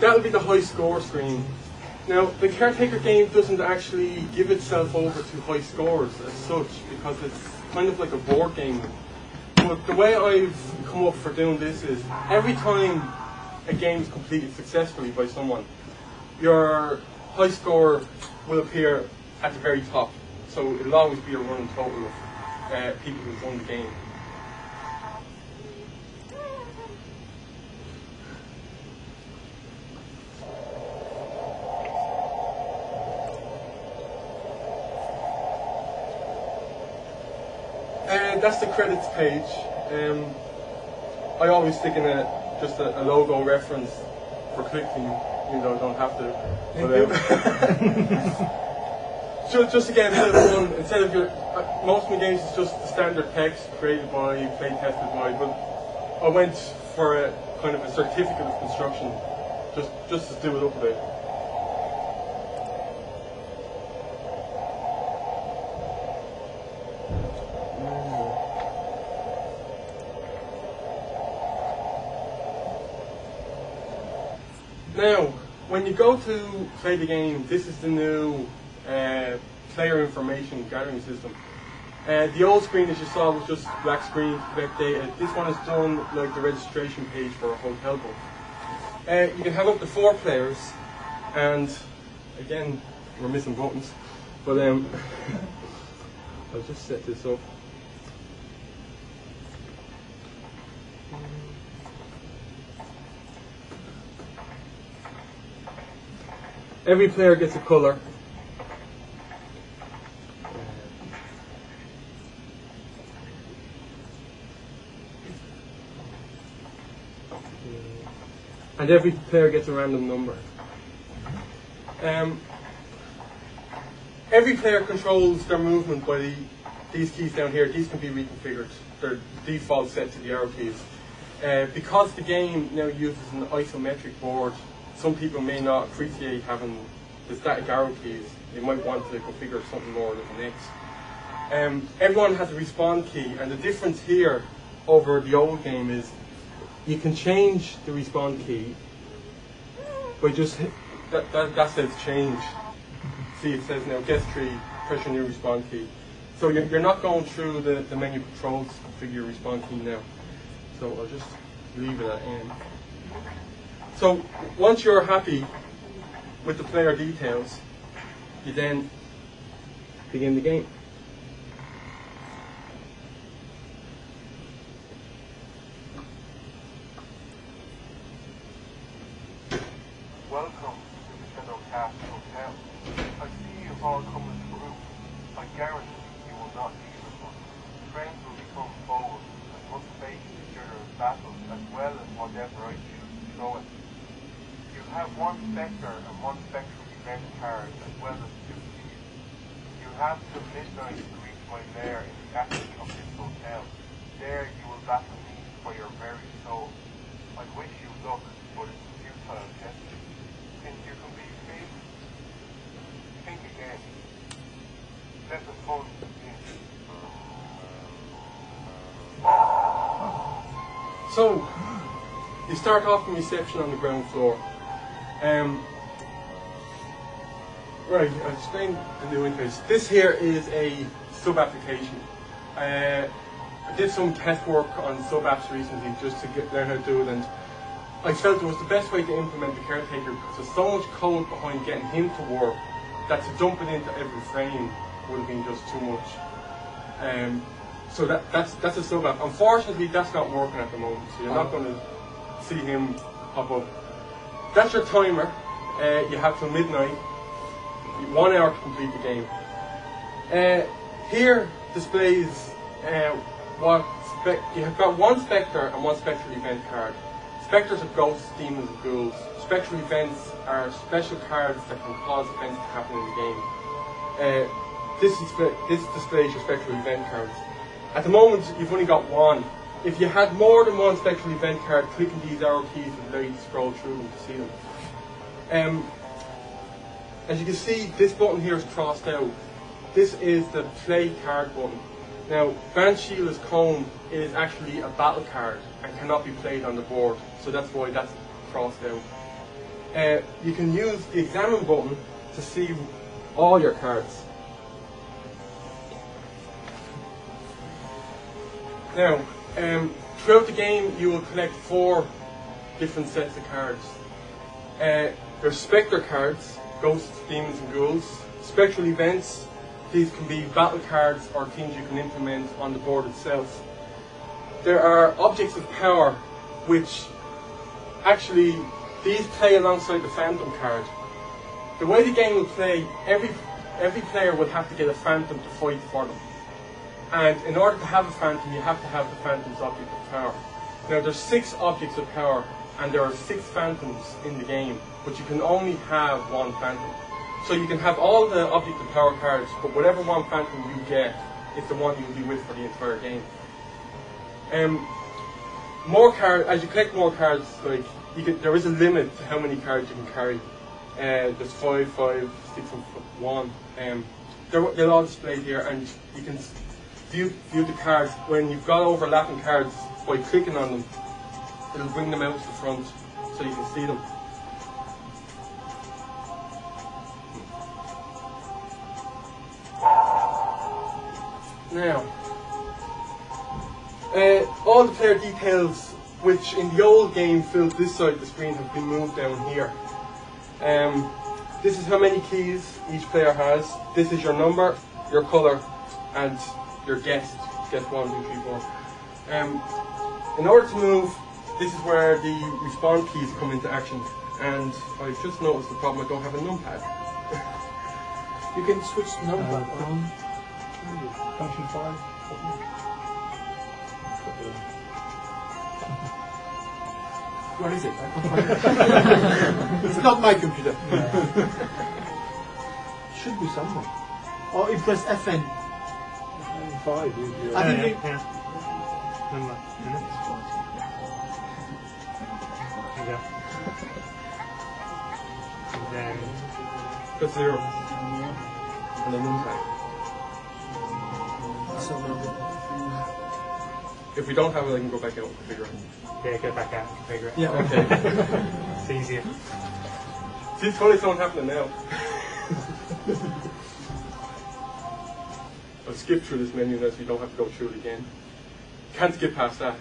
that'll be the high score screen. Now, the Caretaker game doesn't actually give itself over to high scores as such, because it's kind of like a board game. But the way I've come up for doing this is, every time a game is completed successfully by someone, your high score will appear at the very top. So it'll always be a running total of people who've won the game. That's the credits page. I always stick in just a logo reference for clicking, even though I don't have to. But, just again, a bit of fun. Instead of most of my games is just the standard text created by, play tested by, but I went for a kind of a certificate of construction, just to do it up a bit. Now, when you go to play the game, this is the new player information gathering system. The old screen, as you saw, was just black screen, collect data. This one is done like the registration page for a hotel book. You can have up to 4 players, and again, we're missing buttons, but I'll just set this up. Every player gets a colour. And every player gets a random number. Every player controls their movement by these keys down here. These can be reconfigured. They're default set to the arrow keys. Because the game now uses an isometric board, some people may not appreciate having the static arrow keys. They might want to configure something more like an X. Everyone has a respawn key, and the difference here over the old game is you can change the respawn key by just that says change. See, it says now guess tree, press your new respawn key. So you're not going through the menu controls to configure your respawn key now. So I'll just leave it at N. So once you're happy with the player details, you then begin the game. Welcome to the Shadow Cast Hotel. I see you've all come as a group. I guarantee you will not leave as one. Friends will become foes and must face each other in battle as well as whatever I choose to throw at you. You have one spectre and one spectral event card as well as 2 keys. You have till midnight to reach my lair in the attic of this hotel. There you will battle me for your very soul. I wish you luck, but it's a futile gesture. Think you can beat me? Think again. Let the fun begin. So, you start off in reception on the ground floor. Right, I'll explain the new interface. This here is a sub-application. I did some test work on sub-apps recently just to learn how to do it, and I felt it was the best way to implement the Caretaker because there's so much code behind getting him to work that to dump it into every frame would have been just too much. So that's a sub-app. Unfortunately, that's not working at the moment, so you're not going to see him pop up. That's your timer. You have till midnight. 1 hour to complete the game. Here displays you have got 1 Spectre and 1 Spectral Event card. Spectres are ghosts, demons, and ghouls. Spectral events are special cards that can cause events to happen in the game. This displays your Spectral Event cards. At the moment, you've only got 1. If you had more than 1 Spectral Event card, clicking these arrow keys would allow you to scroll through them to see them. As you can see, this button here is crossed out. This is the play card button. Now, Bansheila's Comb is actually a battle card and cannot be played on the board, so that's why that's crossed out. you can use the examine button to see all your cards. Now, throughout the game you will collect 4 different sets of cards. There's Spectre cards, ghosts, demons and ghouls. Spectral events, these can be battle cards or things you can implement on the board itself. There are objects of power, which actually, these play alongside the Phantom card. The way the game will play, every player will have to get a Phantom to fight for them. And in order to have a Phantom, you have to have the Phantom's object of power. Now there's 6 objects of power, and there are 6 Phantoms in the game, but you can only have 1 Phantom. So you can have all the object of power cards, but whatever 1 Phantom you get is the one you'll be with for the entire game. More cards, as you collect more cards, like there is a limit to how many cards you can carry. There's 5, 5, 6, and 1. They're all displayed here, and you can view the cards. When you've got overlapping cards, by clicking on them, it'll bring them out to the front so you can see them. Now, all the player details, which in the old game filled this side of the screen, have been moved down here. This is how many keys each player has. This is your number, your colour, and your guest. Guest 1, 2, 3, 4. In order to move, this is where the respawn keys come into action. And I've just noticed the problem, I don't have a numpad. You can switch the number on. Function 5. Where is it? It's not my computer. Should be somewhere. Or you press FN. 5. I think you... Number. Okay. And then That's 0. And then numpad. If we don't have it, I can go back out and configure it. yeah, go back out and configure it. Yeah. Okay. It's easier. See, it's funny, it's not happening now. I'll skip through this menu now so you don't have to go through it again. Can't skip past that.